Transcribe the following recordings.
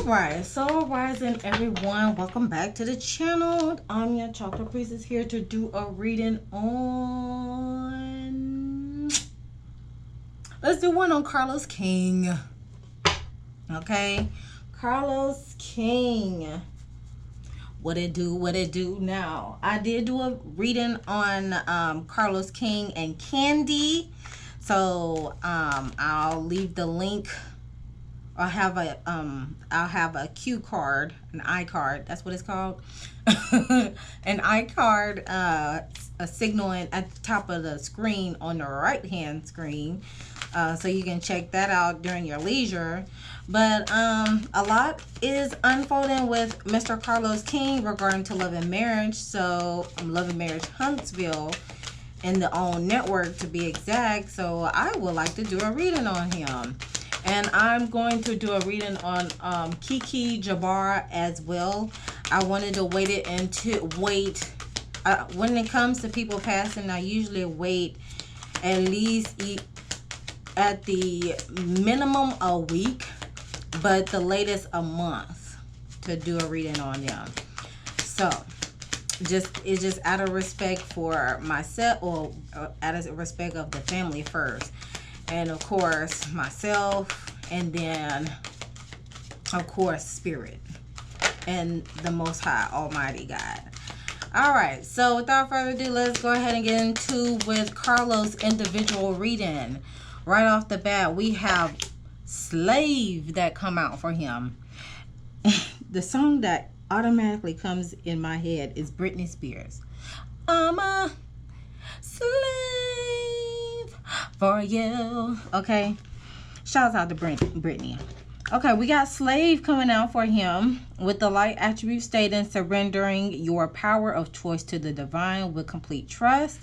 Alright, so rising everyone, welcome back to the channel. I'm your Chakra priestess here to do a reading on, let's do one on Carlos King. Okay, Carlos King, what it do now. I did do a reading on Carlos King and Candy, so I'll leave the link. I'll have a cue card, an I card, that's what it's called. An I card, a signaling at the top of the screen on the right hand screen, so you can check that out during your leisure. But a lot is unfolding with Mr. Carlos King regarding to Love and Marriage. So Love and Marriage Huntsville in the OWN network to be exact. So I would like to do a reading on him. And I'm going to do a reading on Kiki Jabbar as well. I wanted to wait when it comes to people passing, I usually wait at least at the minimum a week, but the latest a month to do a reading on them. So it's just out of respect for myself, or out of respect of the family first. And of course myself, and then of course Spirit and the Most High Almighty God. All right, so without further ado, let's go ahead and get into with Carlos' individual reading. Right off the bat, we have Slave that come out for him. The song that automatically comes in my head is Britney Spears. I'm a slave for you. Okay, shouts out to Britney. Okay, we got Slave coming out for him with the light attribute stating surrendering your power of choice to the divine with complete trust.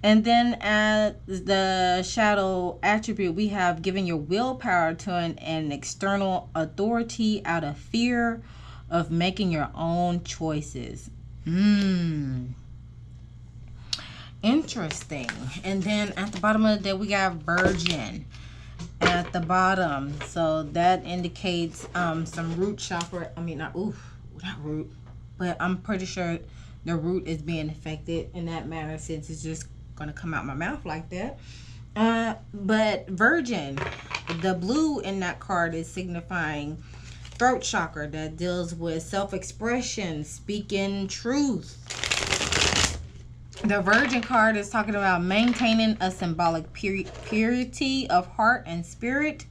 And then as the shadow attribute, we have giving your willpower to an external authority out of fear of making your own choices. Interesting. And then at the bottom of the day, we got Virgin at the bottom. So that indicates some root chakra. I mean, not root, but I'm pretty sure the root is being affected in that manner, since it's just gonna come out my mouth like that. But Virgin, the blue in that card is signifying throat chakra that deals with self-expression, speaking truth. The Virgin card is talking about maintaining a symbolic purity of heart and spirit.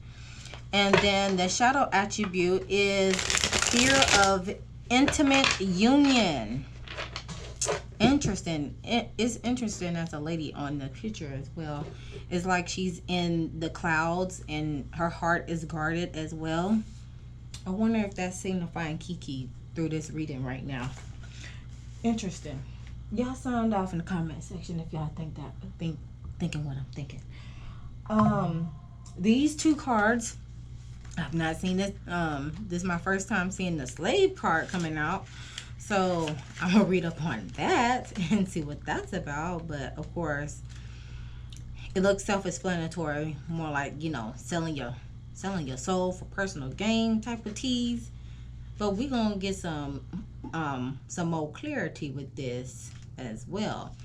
And then the shadow attribute is fear of intimate union. Interesting. It is interesting as a lady on the picture as well. It's like she's in the clouds and her heart is guarded as well. I wonder if that's signifying Kiki through this reading right now. Interesting. Y'all sound off in the comment section if y'all thinking what I'm thinking. These two cards, I've not seen this. This is my first time seeing the Slave card coming out. So I'm gonna read up on that and see what that's about. But of course, it looks self-explanatory, more like, you know, selling your soul for personal gain type of tease. But we're gonna get some more clarity with this as well.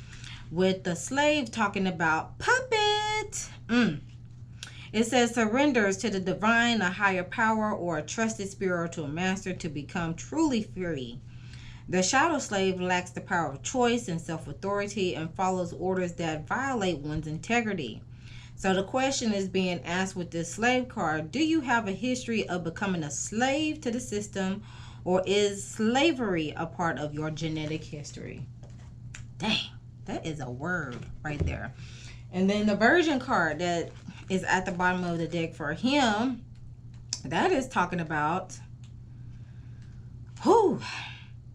With the Slave talking about puppet. It says surrenders to the divine, a higher power, or a trusted spiritual master to become truly free. The shadow slave lacks the power of choice and self-authority and follows orders that violate one's integrity. So the question is being asked with this Slave card: do you have a history of becoming a slave to the system, or is slavery a part of your genetic history? Dang, that is a word right there. And then the Virgin card that is at the bottom of the deck for him, that is talking about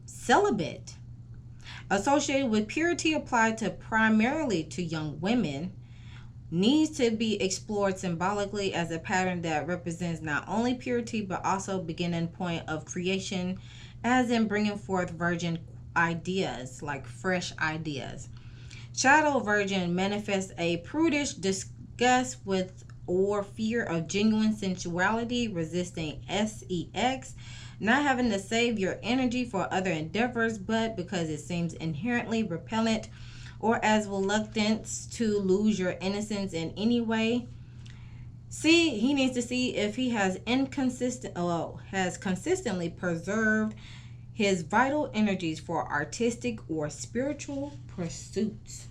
celibate, associated with purity applied to primarily to young women, needs to be explored symbolically as a pattern that represents not only purity but also beginning point of creation, as in bringing forth virgin ideas, like fresh ideas. Shadow Virgin manifests a prudish disgust with or fear of genuine sensuality, resisting sex, not having to save your energy for other endeavors, but because it seems inherently repellent, or as reluctance to lose your innocence in any way. See, he needs to see if he has consistently preserved his vital energies for artistic or spiritual pursuits.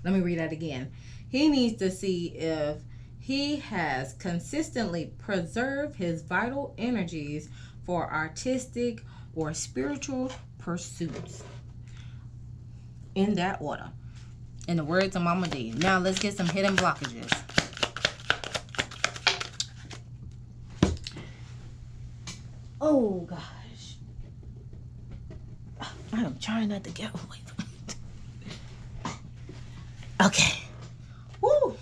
Let me read that again. He needs to see if he has consistently preserved his vital energies for artistic or spiritual pursuits. In that order. In the words of Mama D. Now let's get some hidden blockages. Oh gosh. I am trying not to get away from it. Okay. Woo.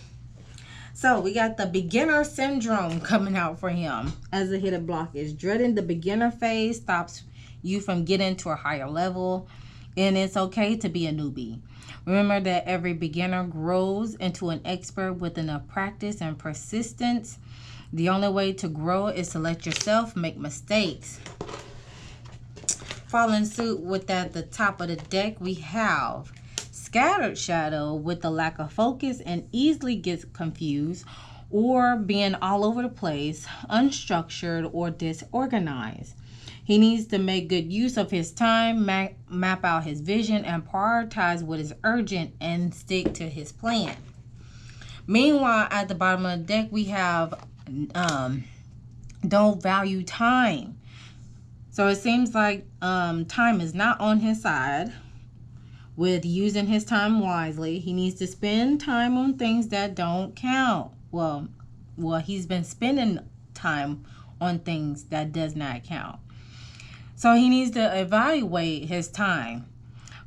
So we got the beginner syndrome coming out for him as a hidden blockage. Dreading the beginner phase stops you from getting to a higher level, and it's okay to be a newbie. Remember that every beginner grows into an expert with enough practice and persistence. The only way to grow is to let yourself make mistakes. Following suit with at the top of the deck, we have scattered shadow with the lack of focus and easily gets confused or being all over the place, unstructured or disorganized. He needs to make good use of his time, map out his vision, and prioritize what is urgent and stick to his plan. Meanwhile, at the bottom of the deck, we have don't value time. So it seems like time is not on his side with using his time wisely. He needs to spend time on things that don't count. Well, he's been spending time on things that does not count. So he needs to evaluate his time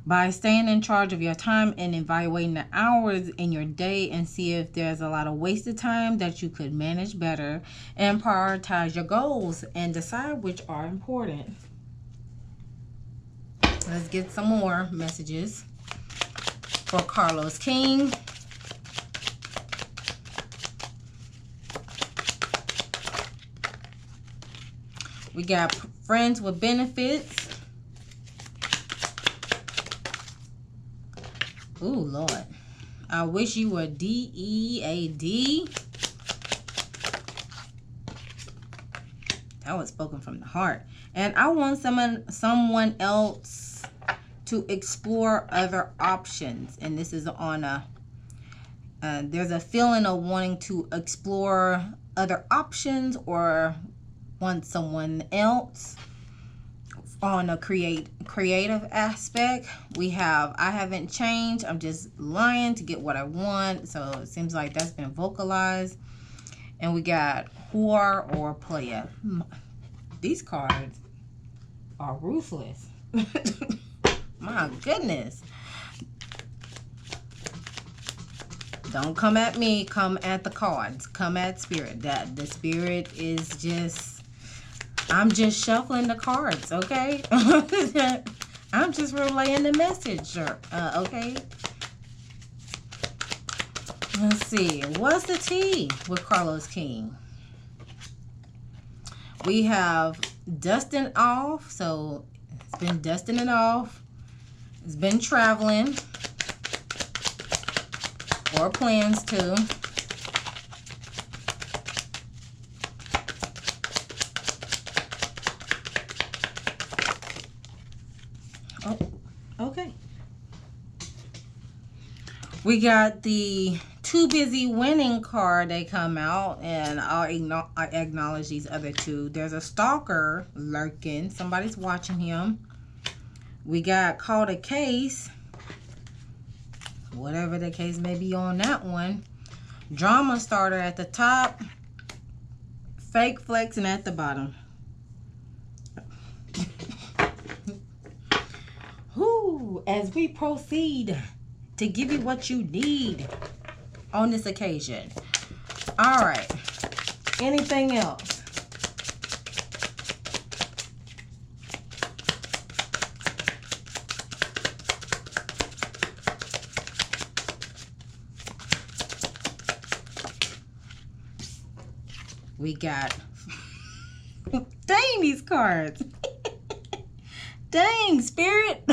by staying in charge of your time and evaluating the hours in your day and see if there's a lot of wasted time that you could manage better, and prioritize your goals and decide which are important. Let's get some more messages for Carlos King. We got friends with benefits. Ooh, Lord. I wish you were DEAD. That was spoken from the heart. And I want someone else to explore other options. And this is on a, there's a feeling of wanting to explore other options or want someone else on a creative aspect. We have I haven't changed, I'm just lying to get what I want. So it seems like that's been vocalized. And we got whore or player. These cards are ruthless. My goodness. Don't come at me, come at the cards, come at spirit. That the spirit is just, I'm just shuffling the cards, okay? I'm just relaying the message, okay? Let's see. What's the tea with Carlos King? We have dusting off. So it's been dusting it off. It's been traveling. Or plans to. Oh, okay. We got the too busy winning card. They come out, and I acknowledge these other two. There's a stalker lurking. Somebody's watching him. We got caught a case. Whatever the case may be on that one. Drama starter at the top. Fake flexing at the bottom. Whoo, as we proceed to give you what you need on this occasion. All right. Anything else? We got, dang, these cards. Dang, Spirit.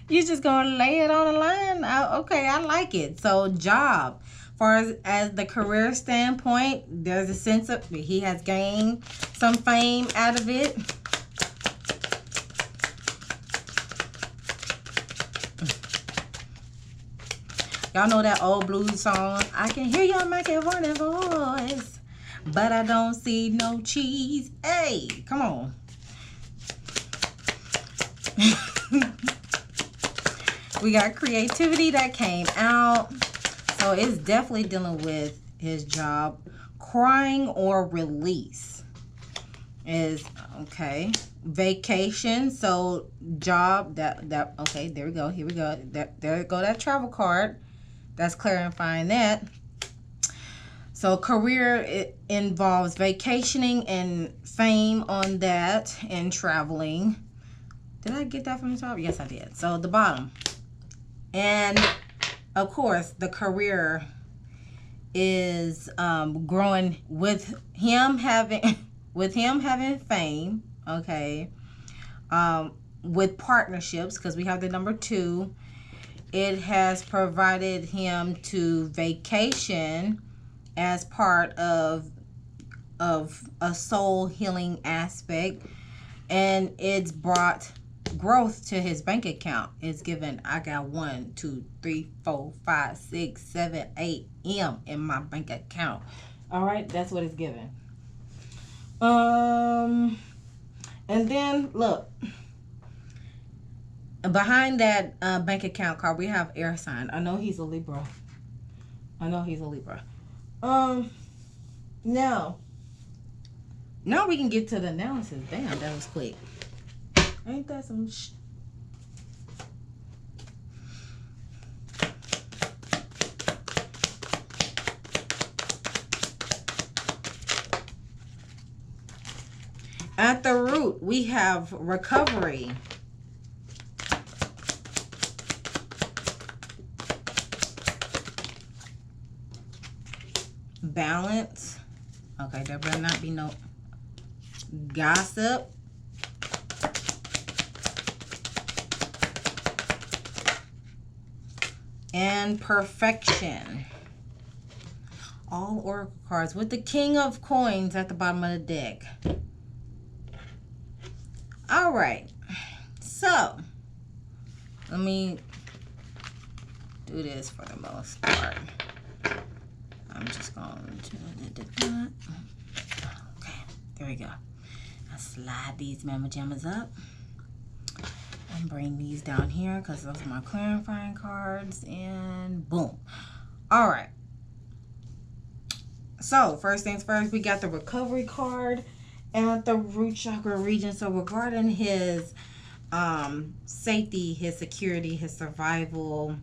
You just gonna lay it on the line? Okay, I like it. So, job. Far as the career standpoint, there's a sense of he has gained some fame out of it. Y'all know that old blues song? I can hear your macaroni voice, but I don't see no cheese. Hey, come on. We got creativity that came out. So it's definitely dealing with his job. Crying or release is okay. Vacation. So job that okay, there we go. Here we go. There go that travel card. That's clarifying that. So career, it involves vacationing and fame on that and traveling. Did I get that from the top? Yes, I did. So the bottom. And of course, the career is growing with him having fame, okay. With partnerships, because we have the number 2. It has provided him to vacation as part of a soul healing aspect, and it's brought growth to his bank account. It's given, I got 1, 2, 3, 4, 5, 6, 7, 8 M in my bank account. All right, that's what it's given. And then look, behind that bank account card, we have air sign. I know he's a Libra. Now we can get to the analysis. Damn, that was quick. Ain't that some At the root, we have recovery. Balance. Okay, there better not be no gossip. And perfection. All oracle cards with the King of Coins at the bottom of the deck. All right. So, let me do this for the most part. I'm just going to... Okay, there we go. I'll slide these mama jammas up. And bring these down here because those are my clarifying cards. And boom. All right. So, first things first, we got the recovery card at the root chakra region. So, regarding his safety, his security, his survival,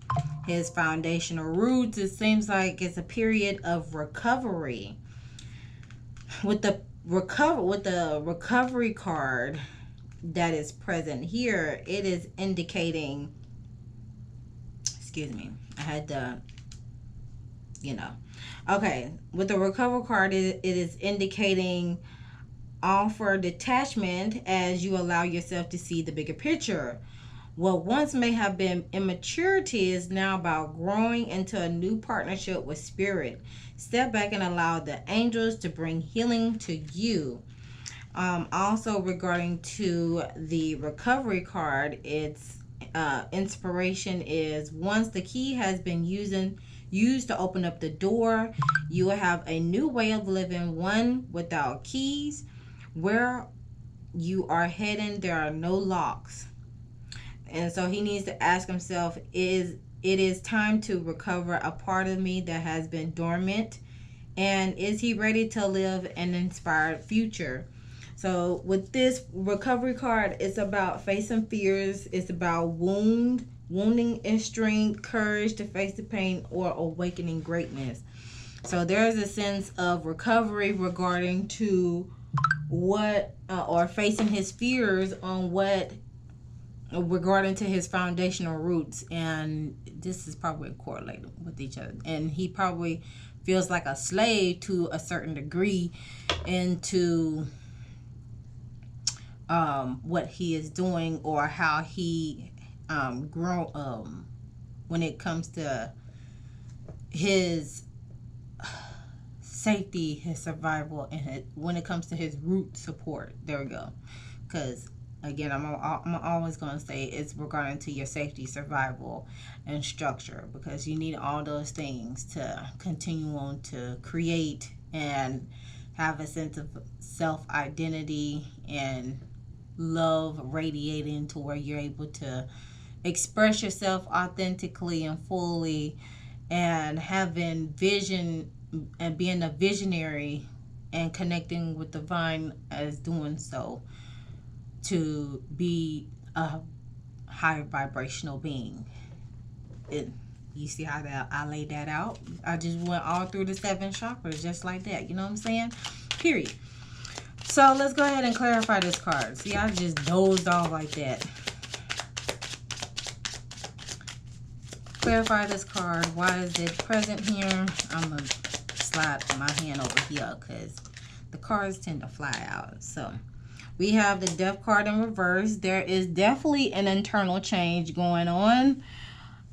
his foundational roots, it seems like it's a period of recovery. With the recovery card that is present here, it is indicating, excuse me, I had to, okay, with the recovery card, it is indicating offer detachment as you allow yourself to see the bigger picture. What once may have been immaturity is now about growing into a new partnership with spirit. Step back and allow the angels to bring healing to you. Also regarding to the recovery card, its inspiration is once the key has been used to open up the door, you will have a new way of living, one without keys. Where you are heading, there are no locks. And so he needs to ask himself, it is time to recover a part of me that has been dormant? And is he ready to live an inspired future? So with this recovery card, it's about facing fears. It's about wounding and strength, courage to face the pain, or awakening greatness. So there's a sense of recovery regarding to what, or facing his fears on what regarding to his foundational roots, and this is probably correlated with each other, and he probably feels like a slave to a certain degree into what he is doing, or how he grow when it comes to his safety, his survival, and when it comes to his root support. There we go. Because again, I'm always going to say it's regarding to your safety, survival, and structure, because you need all those things to continue on to create and have a sense of self-identity and love radiating to where you're able to express yourself authentically and fully, and having vision and being a visionary and connecting with the divine as doing so, to be a higher vibrational being. You see how that I laid that out? I just went all through the 7 chakras just like that. You know what I'm saying? Period. So let's go ahead and clarify this card. See, I just dozed off like that. Clarify this card. Why is it present here? I'm going to slide my hand over here because the cards tend to fly out. So we have the Death card in reverse. There is definitely an internal change going on.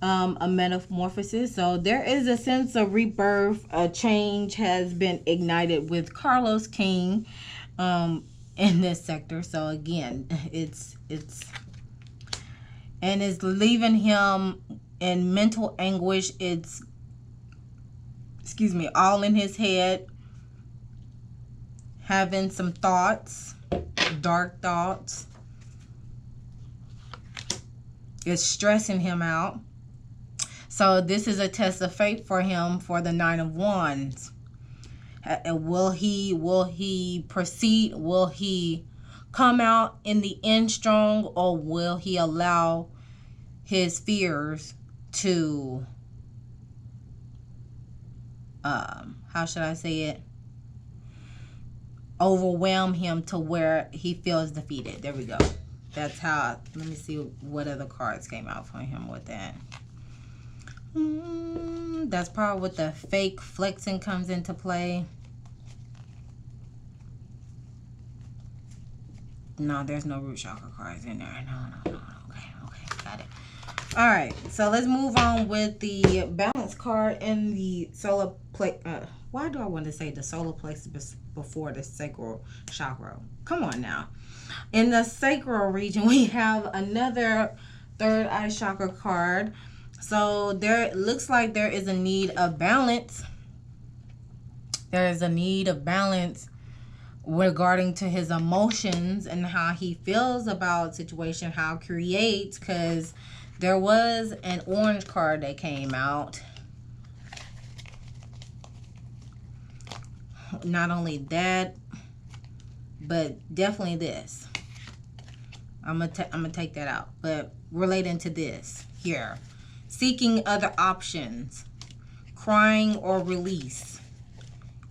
A metamorphosis. So there is a sense of rebirth. A change has been ignited with Carlos King in this sector. So again, it's leaving him in mental anguish. It's, all in his head, having some thoughts, dark thoughts. It's stressing him out. So this is a test of fate for him for the 9 of Wands. Will he proceed? Will he come out in the end strong, or will he allow his fears to, how should I say it, overwhelm him to where he feels defeated? There we go. That's how, let me see what other cards came out for him with that. That's probably what the fake flexing comes into play. No, there's no root chakra cards in there. No. Okay, got it. All right, so let's move on with the balance card in the solar plate. Why do I want to say the solar plexus before the sacral chakra? Come on now. In the sacral region, we have another third eye chakra card. So there looks like there is a need of balance. There is a need of balance regarding to his emotions and how he feels about situation, how he creates, because there was an orange card that came out. Not only that, but definitely this. I'm gonna take that out. But relating to this here, seeking other options, crying or release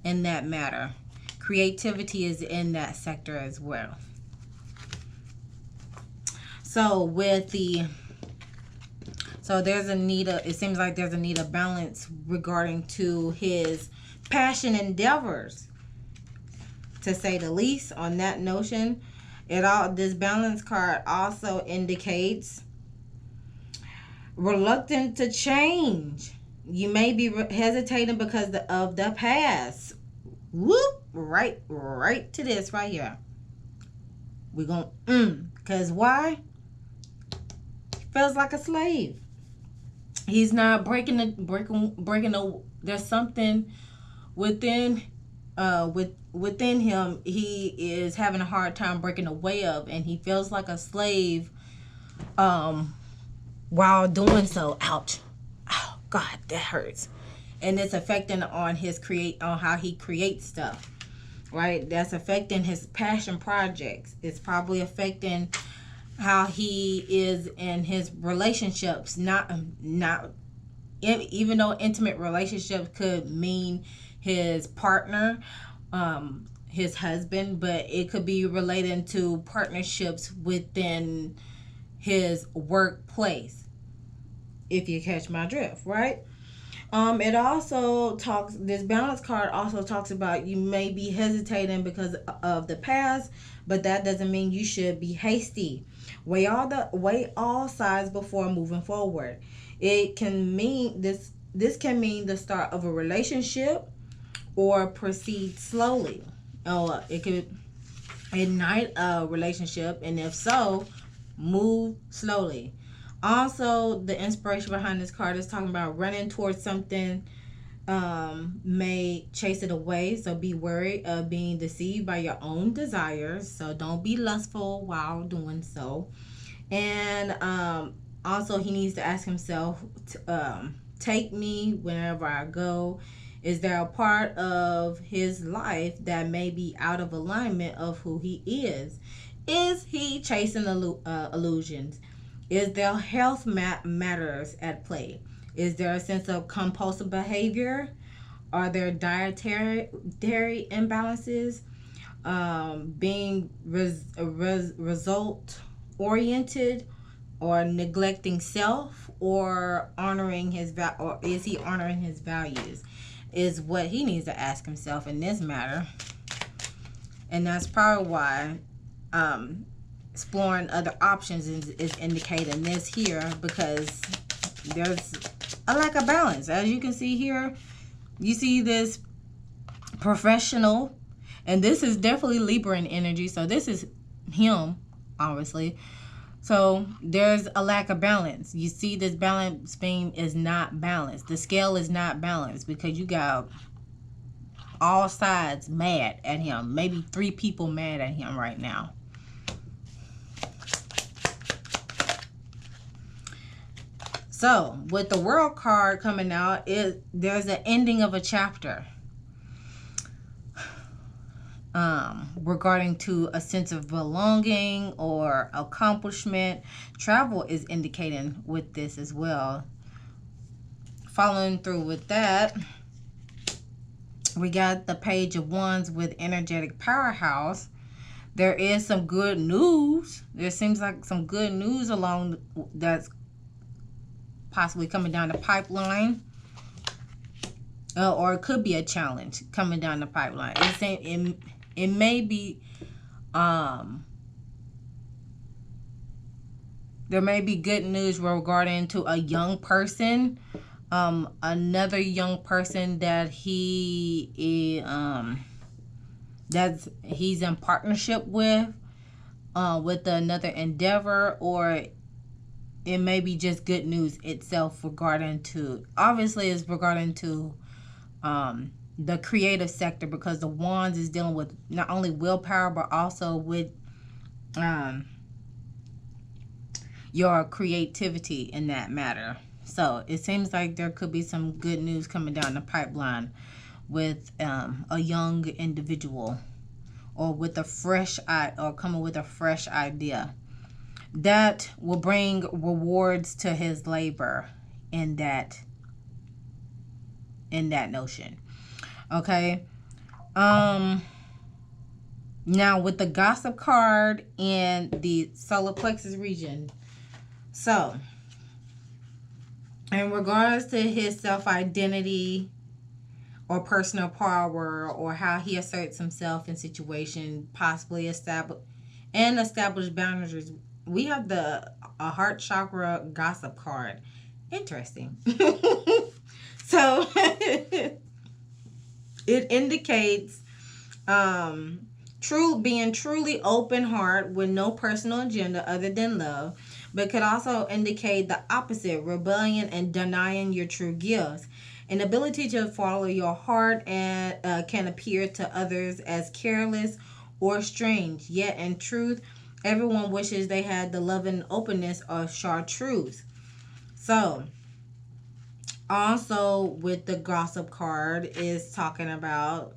in that matter. Creativity is in that sector as well. So there's a need of, it seems like there's a need of balance regarding to his passion endeavors, to say the least, on that notion. This balance card also indicates reluctant to change. You may be hesitating because of the past. Whoop, right to this right here. We're going because why? He feels like a slave. He's not breaking the there's something within him he is having a hard time breaking away of, and he feels like a slave while doing so. Ouch. Oh God, that hurts. And it's affecting on how he creates stuff, right? That's affecting his passion projects. It's probably affecting how he is in his relationships. Not even though intimate relationships could mean his partner, his husband, but it could be related to partnerships within his workplace, if you catch my drift, right? It also talks, this balance card also talks about you may be hesitating because of the past, but that doesn't mean you should be hasty. Weigh all sides before moving forward. It can mean this can mean the start of a relationship or proceed slowly. It could ignite a relationship, and if so, move slowly. Also, the inspiration behind this card is talking about running towards something may chase it away. So be wary of being deceived by your own desires. So don't be lustful while doing so. And also, he needs to ask himself, take me whenever I go. Is there a part of his life that may be out of alignment of who he is? Is he chasing illusions? Is there health matters at play? Is there a sense of compulsive behavior? Are there dietary imbalances? Being result oriented, or neglecting self, or honoring or is he honoring his values? Is what he needs to ask himself in this matter. And that's probably why exploring other options is indicating this here, because there's a lack of balance. As you can see here, you see this professional, and this is definitely Libra in energy, so this is him, obviously. So there's a lack of balance. You see this balance beam is not balanced. The scale is not balanced because you got all sides mad at him. Maybe 3 people mad at him right now. So with the World card coming out, there's an ending of a chapter. Regarding to a sense of belonging or accomplishment. Travel is indicating with this as well. Following through with that, we got the Page of Wands with energetic powerhouse. There is some good news. There seems like some good news along that's possibly coming down the pipeline. Or it could be a challenge coming down the pipeline. It may be, there may be good news regarding to a young person, another young person that he's in partnership with another endeavor, or it may be just good news itself regarding to, obviously it's regarding to, the creative sector, because the Wands is dealing with not only willpower but also with your creativity in that matter. So it seems like there could be some good news coming down the pipeline with a young individual, or with a fresh or coming with a fresh idea that will bring rewards to his labor in that notion. Okay. Now with the Gossip card and the solar plexus region. So, in regards to his self-identity or personal power, or how he asserts himself in situation, possibly establish boundaries, we have the heart chakra Gossip card. Interesting. So it indicates being truly open heart with no personal agenda other than love, but could also indicate the opposite, rebellion and denying your true gifts. An ability to follow your heart and can appear to others as careless or strange, yet in truth, everyone wishes they had the loving openness of chartreuse. So, also with the Gossip card is talking about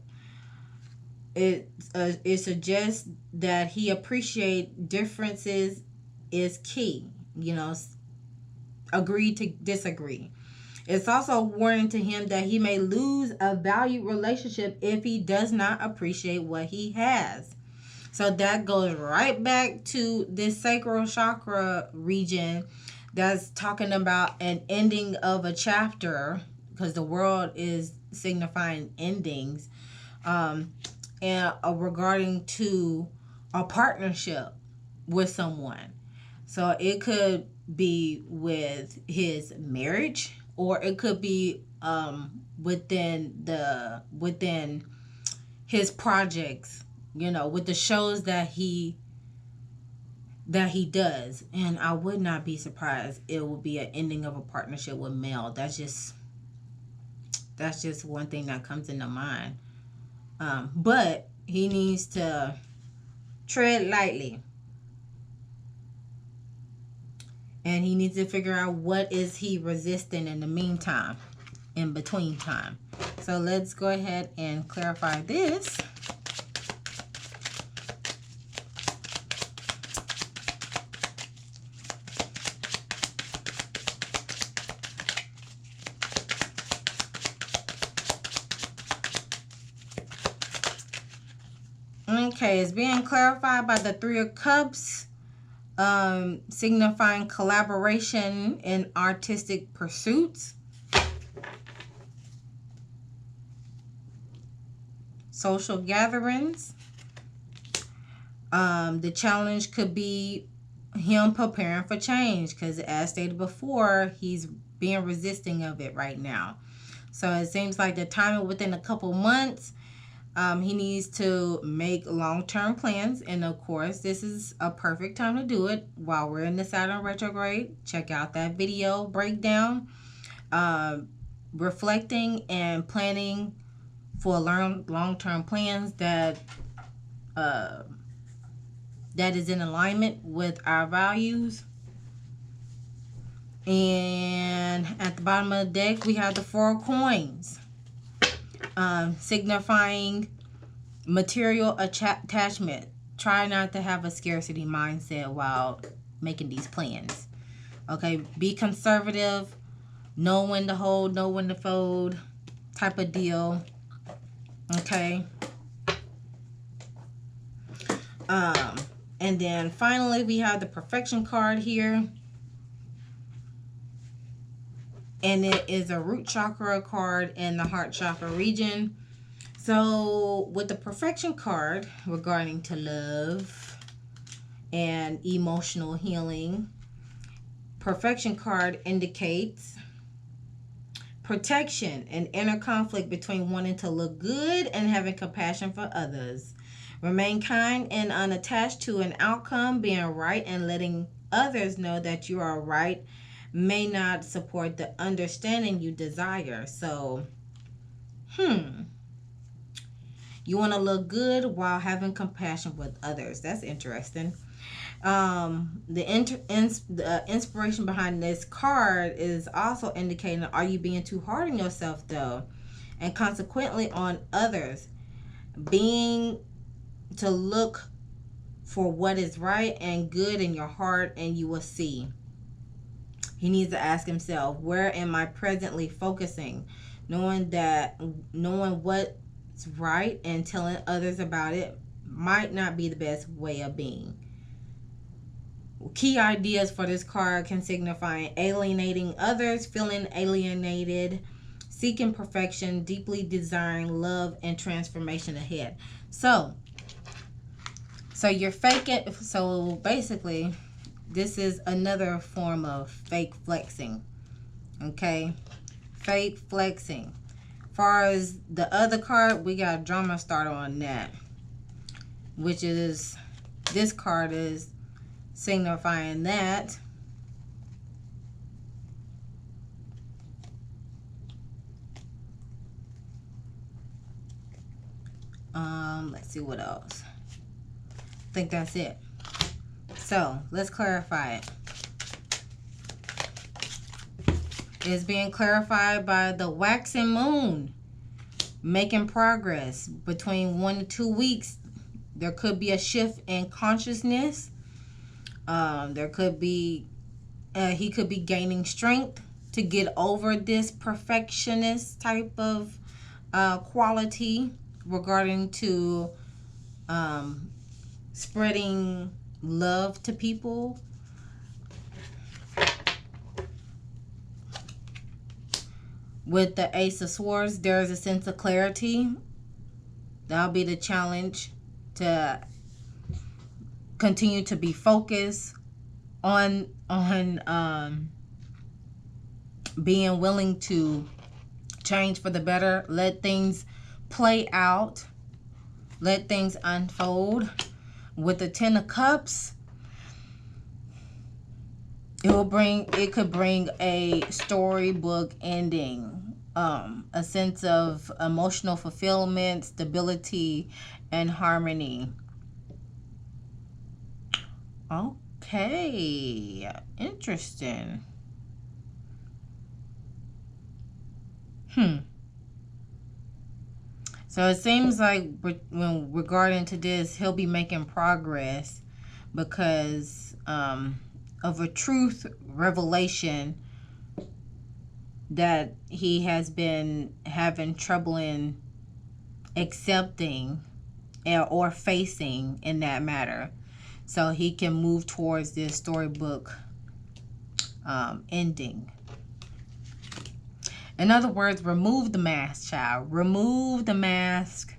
it suggests that he appreciates differences is key. Agree to disagree. It's also a warning to him that he may lose a valued relationship if he does not appreciate what he has. So that goes right back to this sacral chakra region that's talking about an ending of a chapter, because the world is signifying endings, and regarding to a partnership with someone. So it could be with his marriage, or it could be within his projects, with the shows that he does. And I would not be surprised it will be an ending of a partnership with Mel. That's just one thing that comes into mind. But he needs to tread lightly, and he needs to figure out what is he resisting in the meantime, in between time. So let's go ahead and clarify this. Okay, it's being clarified by the Three of Cups, signifying collaboration in artistic pursuits, social gatherings. The challenge could be him preparing for change, because as stated before, he's being resisting of it right now. So it seems like the timing within a couple months. He needs to make long-term plans, and of course this is a perfect time to do it while we're in the Saturn retrograde. Check out that video breakdown, reflecting and planning for long-term plans that is in alignment with our values. And at the bottom of the deck we have the Four of Coins, signifying material attachment. Try not to have a scarcity mindset while making these plans. Okay, be conservative, know when to hold, know when to fold, type of deal. Okay. And then finally we have the Perfection card here, and it is a root chakra card in the heart chakra region. So with the Perfection card regarding to love and emotional healing, Perfection card indicates protection and inner conflict between wanting to look good and having compassion for others. Remain kind and unattached to an outcome. Being right and letting others know that you are right may not support the understanding you desire. So, you want to look good while having compassion with others. That's interesting. The inspiration behind this card is also indicating, are you being too hard on yourself though? And consequently on others. Being to look for what is right and good in your heart, and you will see. He needs to ask himself, where am I presently focusing? Knowing what's right and telling others about it might not be the best way of being. Key ideas for this card can signify alienating others, feeling alienated, seeking perfection, deeply desiring love and transformation ahead. So you're faking. So basically, this is another form of fake flexing. Okay, fake flexing. Far as the other card, we got drama starter on that, which is, this card is signifying that let's see what else. I think that's it. So let's clarify it. It's being clarified by the waxing moon, making progress. Between 1 to 2 weeks, there could be a shift in consciousness. There could be he could be gaining strength to get over this perfectionist type of quality regarding to spreading love to people. With the Ace of Swords, there is a sense of clarity. That'll be the challenge, to continue to be focused on being willing to change for the better. Let things play out. Let things unfold. With the Ten of Cups, it could bring a storybook ending, a sense of emotional fulfillment, stability, and harmony. Okay, interesting. So it seems like when regarding to this, he'll be making progress because of a truth revelation that he has been having trouble in accepting or facing in that matter. So he can move towards this storybook ending. In other words, remove the mask, child. Remove the mask.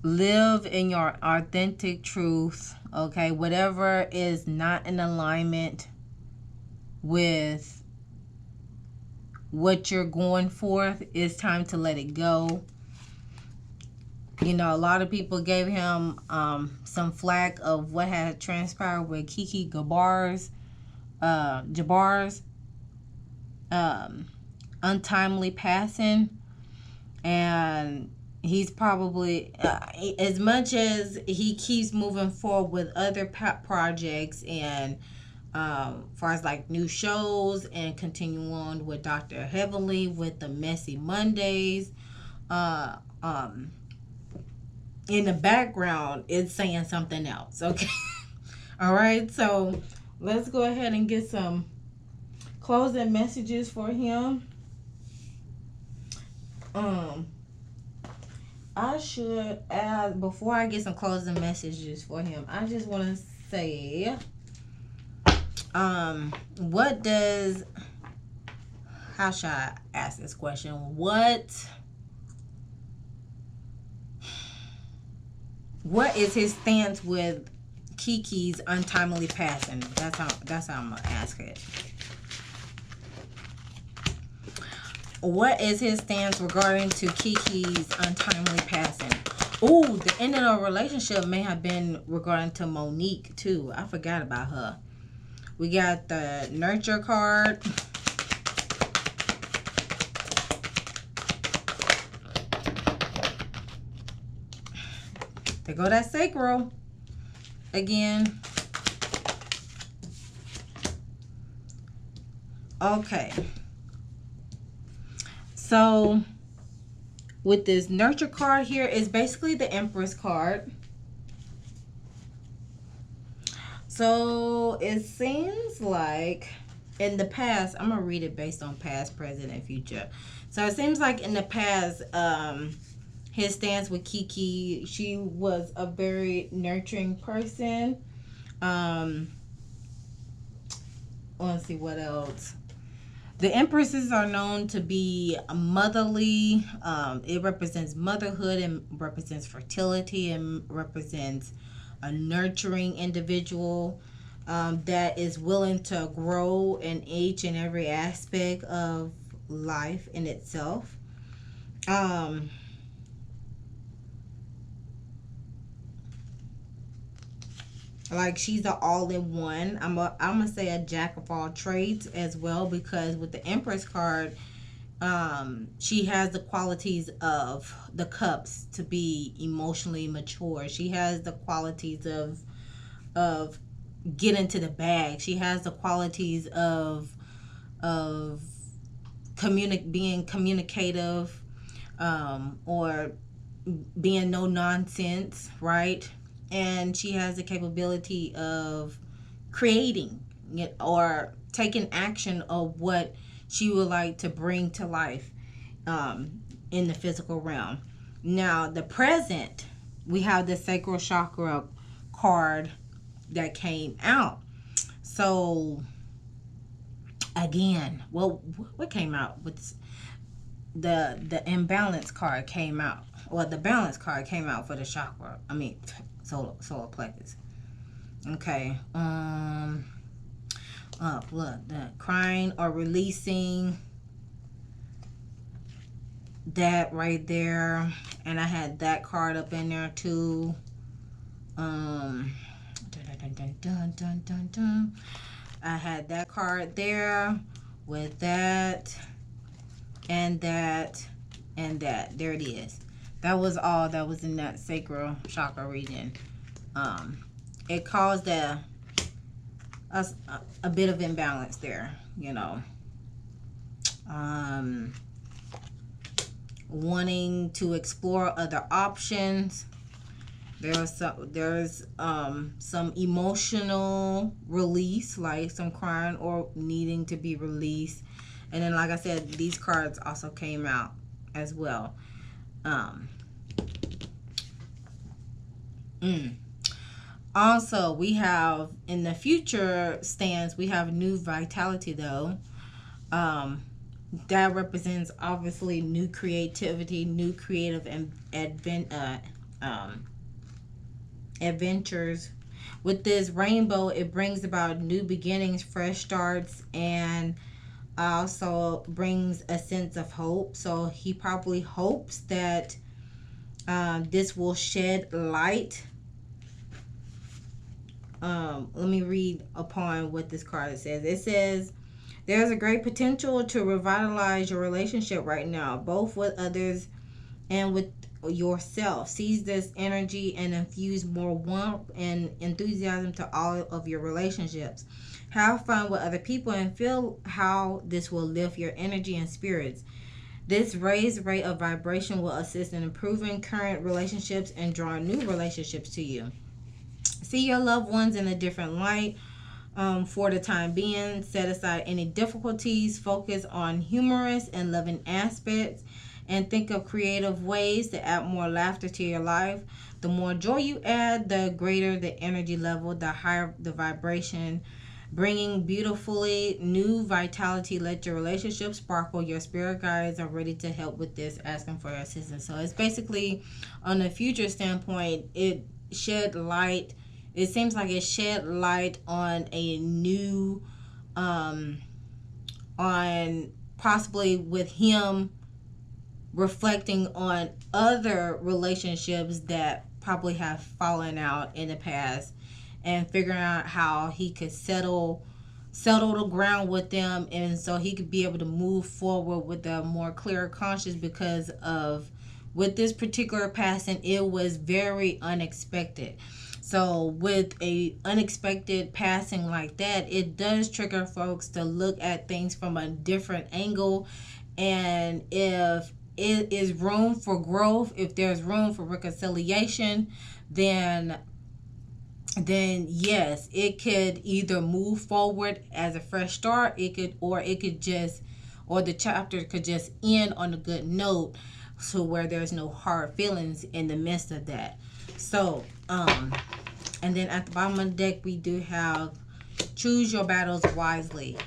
Live in your authentic truth. Okay, whatever is not in alignment with what you're going for, it's time to let it go. You know, a lot of people gave him some flack of what had transpired with Kiki Jabbar's untimely passing, and he's probably as much as he keeps moving forward with other projects and far as like new shows and continue on with Dr. Heavenly with the Messy Mondays, in the background it's saying something else. Okay. All right, so let's go ahead and get some closing messages for him. I should add, before I get some closing messages for him, I just want to say, how should I ask this question? What is his stance with Kiki's untimely passing? That's how I'm gonna ask it. What is his stance regarding to Kiki's untimely passing? Oh, the end of the relationship may have been regarding to Monique too. I forgot about her. We got the nurture card. There go that sacral again. Okay. So with this nurture card here, is basically the Empress card. So it seems like in the past, I'm going to read it based on past, present, and future. So it seems like in the past, his stance with Kiki, she was a very nurturing person. Let's see what else. The Empresses are known to be motherly. It represents motherhood and represents fertility and represents a nurturing individual that is willing to grow in each and every aspect of life in itself. Like she's an all-in-one. I'm gonna say a jack of all trades as well, because with the Empress card, she has the qualities of the cups to be emotionally mature. She has the qualities of getting to the bag. She has the qualities of being communicative, or being no nonsense, right? And she has the capability of creating or taking action of what she would like to bring to life in the physical realm. Now, the present, we have the sacral chakra card that came out. So again, well, what came out with the imbalance card came out, or the balance card came out for the chakra. I mean, solar plexus. Okay. Look, the crying or releasing, that right there, and I had that card up in there too. Dun, dun, dun, dun, dun, dun, dun. I had that card there with that and that and that. There it is. That was all that was in that sacral chakra region. It caused a bit of imbalance there, you know. Wanting to explore other options. There's some emotional release, like some crying or needing to be released. And then, like I said, these cards also came out as well. Also, we have in the future stance, we have new vitality though. That represents obviously new creativity, new creative adventures. With this rainbow, it brings about new beginnings, fresh starts, and also brings a sense of hope. So he probably hopes that this will shed light. Let me read upon what this card says. It says, there's a great potential to revitalize your relationship right now, both with others and with yourself. Seize this energy and infuse more warmth and enthusiasm to all of your relationships. Have fun with other people and feel how this will lift your energy and spirits. This raised rate of vibration will assist in improving current relationships and drawing new relationships to you. See your loved ones in a different light. For the time being, set aside any difficulties, focus on humorous and loving aspects, and think of creative ways to add more laughter to your life. The more joy you add, the greater the energy level, the higher the vibration, bringing beautifully new vitality. Let your relationship sparkle. Your spirit guides are ready to help with this, asking for your assistance. So it's basically, on the future standpoint, it shed light. It seems like it shed light on a new, on possibly with him reflecting on other relationships that probably have fallen out in the past, and figuring out how he could settle the ground with them, and so he could be able to move forward with a more clear conscience, because of, with this particular passing, it was very unexpected. So with a unexpected passing like that, it does trigger folks to look at things from a different angle. And if it is room for growth, if there's room for reconciliation, then yes, it could either move forward as a fresh start, it could just, or the chapter could just end on a good note, so where there's no hard feelings in the midst of that. So and then at the bottom of the deck, we do have choose your battles wisely.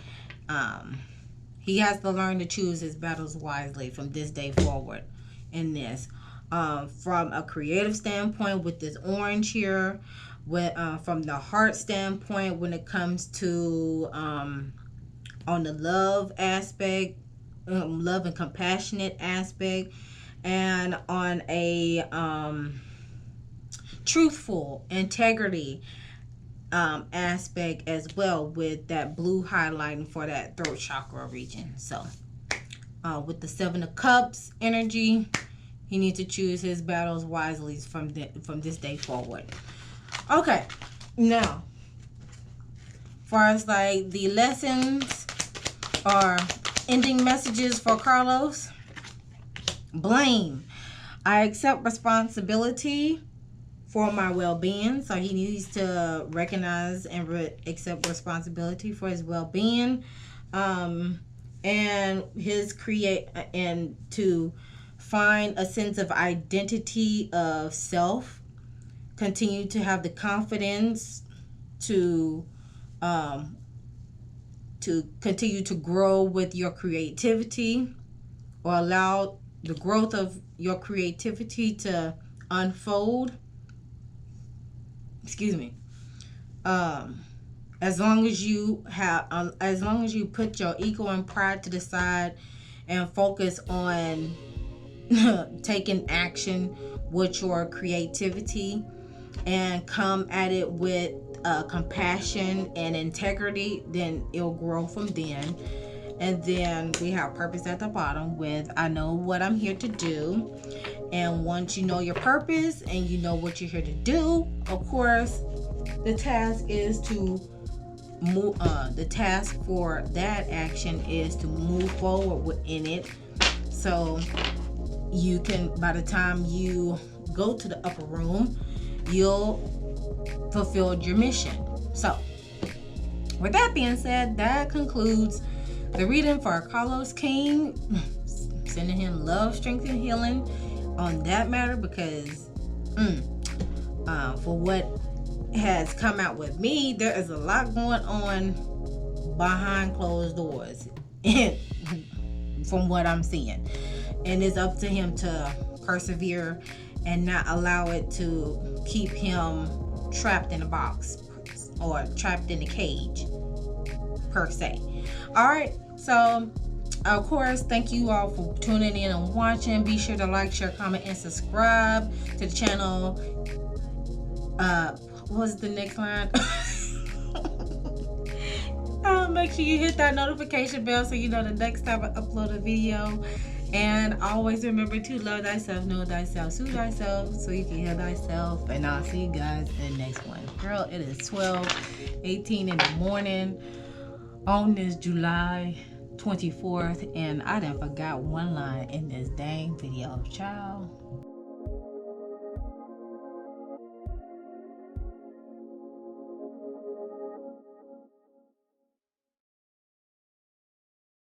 He has to learn to choose his battles wisely from this day forward in this. From a creative standpoint, with this orange here, from the heart standpoint, when it comes to on the love aspect, love and compassionate aspect, and on a truthful integrity aspect as well, with that blue highlighting for that throat chakra region. So with the 7 of Cups energy, he needs to choose his battles wisely from this day forward. Okay, now far as like the lessons or ending messages for Carlos: blame. I accept responsibility for my well-being. So he needs to recognize and accept responsibility for his well-being, and to find a sense of identity of self, continue to have the confidence um, to continue to grow with your creativity, or allow the growth of your creativity to unfold. Excuse me. As long as you put your ego and pride to the side and focus on taking action with your creativity, and come at it with compassion and integrity, then it'll grow from then. And then we have purpose at the bottom with I know what I'm here to do. And once you know your purpose and you know what you're here to do, of course, the task is to move. The task for that action is to move forward within it. So you can, by the time you go to the upper room, you'll fulfilled your mission. So with that being said, that concludes the reading for Carlos King. Sending him love, strength, and healing on that matter, because for what has come out with me, there is a lot going on behind closed doors from what I'm seeing, and it's up to him to persevere and not allow it to keep him trapped in a box or trapped in a cage per se. All right, so of course, thank you all for tuning in and watching. Be sure to like, share, comment, and subscribe to the channel. What's the next line? Make sure you hit that notification bell so you know the next time I upload a video. And always remember to love thyself, know thyself, soothe thyself, so you can heal thyself. And I'll see you guys in the next one. Girl, it is 12:18 in the morning on this July 24th, and I done forgot one line in this dang video. Ciao.